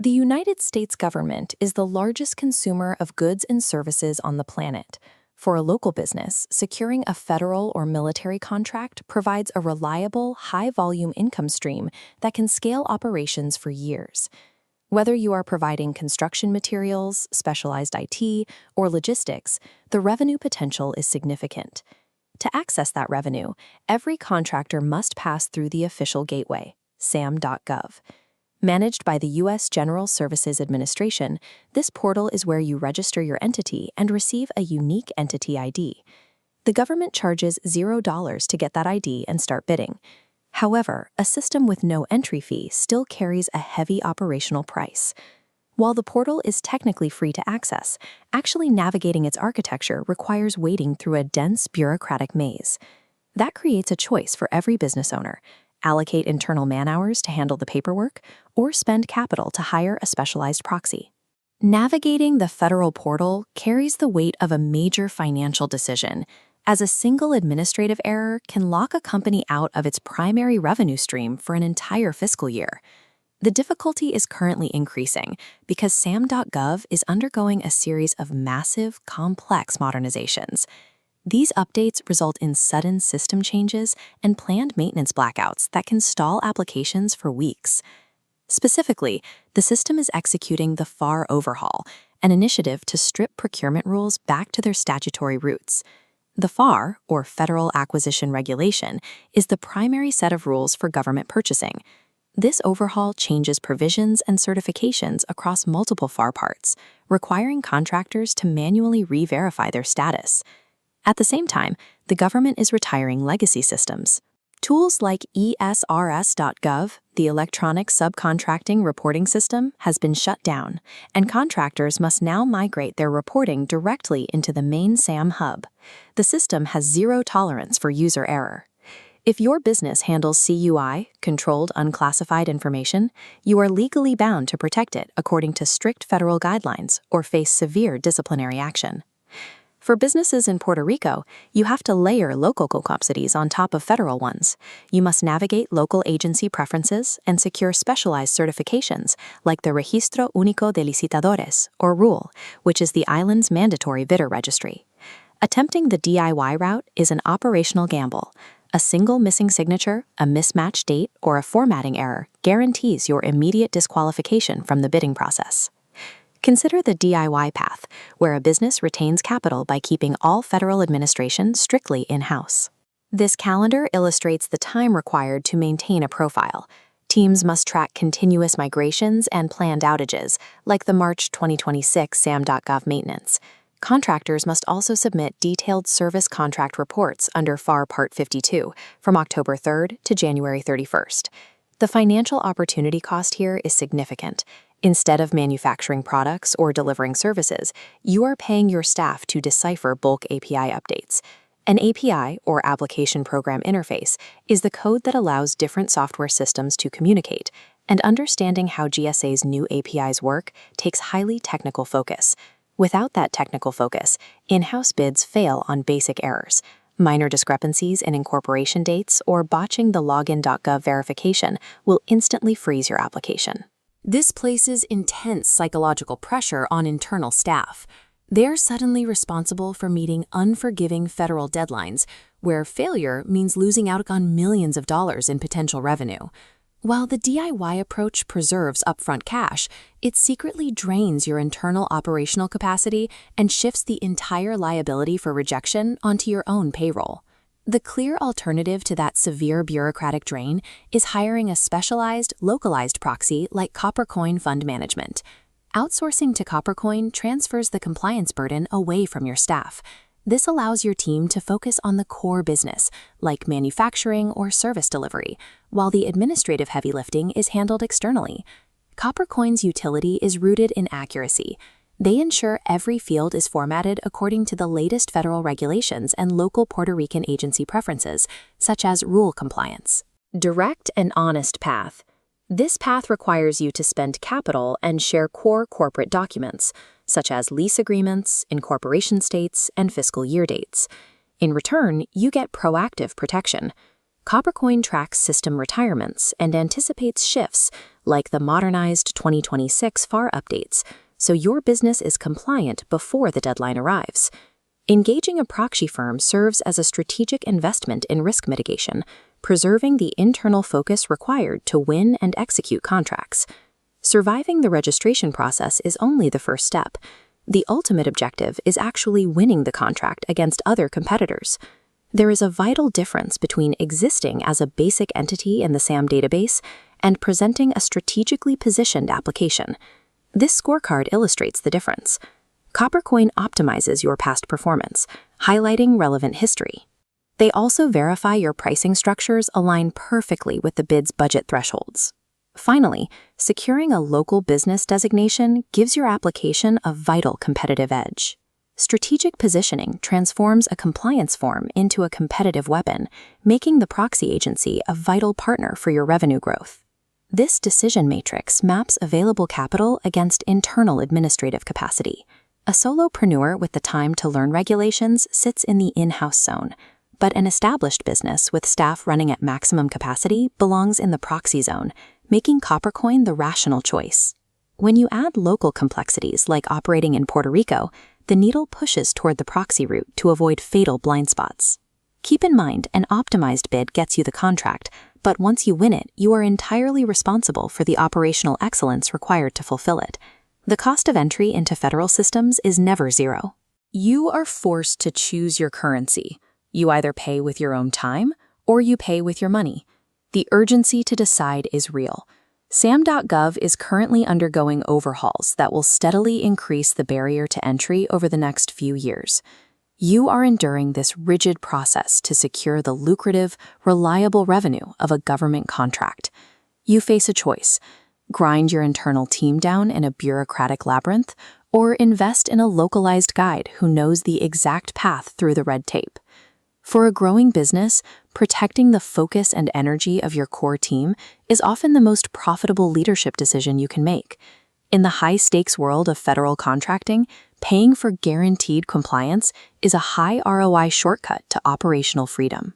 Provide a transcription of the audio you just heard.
The United States government is the largest consumer of goods and services on the planet. For a local business, securing a federal or military contract provides a reliable, high-volume income stream that can scale operations for years. Whether you are providing construction materials, specialized IT, or logistics, the revenue potential is significant. To access that revenue, every contractor must pass through the official gateway, SAM.gov. Managed by the U.S. General Services Administration, this portal is where you register your entity and receive a unique entity ID. The government charges $0 to get that ID and start bidding. However, a system with no entry fee still carries a heavy operational price. While the portal is technically free to access, actually navigating its architecture requires wading through a dense bureaucratic maze. That creates a choice for every business owner: allocate internal man-hours to handle the paperwork, or spend capital to hire a specialized proxy. Navigating the federal portal carries the weight of a major financial decision, as a single administrative error can lock a company out of its primary revenue stream for an entire fiscal year. The difficulty is currently increasing because SAM.gov is undergoing a series of massive, complex modernizations. These updates result in sudden system changes and planned maintenance blackouts that can stall applications for weeks. Specifically, the system is executing the FAR overhaul, an initiative to strip procurement rules back to their statutory roots. The FAR, or Federal Acquisition Regulation, is the primary set of rules for government purchasing. This overhaul changes provisions and certifications across multiple FAR parts, requiring contractors to manually re-verify their status. At the same time, the government is retiring legacy systems. Tools like ESRS.gov, the Electronic Subcontracting Reporting System, has been shut down, and contractors must now migrate their reporting directly into the main SAM hub. The system has zero tolerance for user error. If your business handles CUI, Controlled Unclassified Information, you are legally bound to protect it according to strict federal guidelines or face severe disciplinary action. For businesses in Puerto Rico, you have to layer local subsidies on top of federal ones. You must navigate local agency preferences and secure specialized certifications like the Registro Único de Licitadores, or RULE, which is the island's mandatory bidder registry. Attempting the DIY route is an operational gamble. A single missing signature, a mismatched date, or a formatting error guarantees your immediate disqualification from the bidding process. Consider the DIY path, where a business retains capital by keeping all federal administration strictly in-house. This calendar illustrates the time required to maintain a profile. Teams must track continuous migrations and planned outages, like the March 2026 SAM.gov maintenance. Contractors must also submit detailed service contract reports under FAR Part 52 from October 3rd to January 31st. The financial opportunity cost here is significant. Instead of manufacturing products or delivering services, you are paying your staff to decipher bulk API updates. An API, or Application Program Interface, is the code that allows different software systems to communicate, and understanding how GSA's new APIs work takes highly technical focus. Without that technical focus, in-house bids fail on basic errors. Minor discrepancies in incorporation dates or botching the login.gov verification will instantly freeze your application. This places intense psychological pressure on internal staff. They're suddenly responsible for meeting unforgiving federal deadlines, where failure means losing out on millions of dollars in potential revenue. While the DIY approach preserves upfront cash, it secretly drains your internal operational capacity and shifts the entire liability for rejection onto your own payroll. The clear alternative to that severe bureaucratic drain is hiring a specialized, localized proxy like Coppercoin Fund Management. Outsourcing to Coppercoin transfers the compliance burden away from your staff. This allows your team to focus on the core business, like manufacturing or service delivery, while the administrative heavy lifting is handled externally. Coppercoin's utility is rooted in accuracy. They ensure every field is formatted according to the latest federal regulations and local Puerto Rican agency preferences, such as rule compliance. Direct and honest path. This path requires you to spend capital and share core corporate documents, such as lease agreements, incorporation states, and fiscal year dates. In return, you get proactive protection. Coppercoin tracks system retirements and anticipates shifts, like the modernized 2026 FAR updates, so your business is compliant before the deadline arrives. Engaging a proxy firm serves as a strategic investment in risk mitigation, preserving the internal focus required to win and execute contracts. Surviving the registration process is only the first step. The ultimate objective is actually winning the contract against other competitors. There is a vital difference between existing as a basic entity in the SAM database and presenting a strategically positioned application. This scorecard illustrates the difference. Coppercoin optimizes your past performance, highlighting relevant history. They also verify your pricing structures align perfectly with the bid's budget thresholds. Finally, securing a local business designation gives your application a vital competitive edge. Strategic positioning transforms a compliance form into a competitive weapon, making the proxy agency a vital partner for your revenue growth. This decision matrix maps available capital against internal administrative capacity. A solopreneur with the time to learn regulations sits in the in-house zone, but an established business with staff running at maximum capacity belongs in the proxy zone, making Coppercoin the rational choice. When you add local complexities like operating in Puerto Rico, the needle pushes toward the proxy route to avoid fatal blind spots. Keep in mind, an optimized bid gets you the contract, but once you win it, you are entirely responsible for the operational excellence required to fulfill it. The cost of entry into federal systems is never zero. You are forced to choose your currency. You either pay with your own time or you pay with your money. The urgency to decide is real. SAM.gov is currently undergoing overhauls that will steadily increase the barrier to entry over the next few years. You are enduring this rigid process to secure the lucrative, reliable revenue of a government contract. You face a choice: grind your internal team down in a bureaucratic labyrinth, or invest in a localized guide who knows the exact path through the red tape. For a growing business, protecting the focus and energy of your core team is often the most profitable leadership decision you can make. In the high-stakes world of federal contracting, paying for guaranteed compliance is a high ROI shortcut to operational freedom.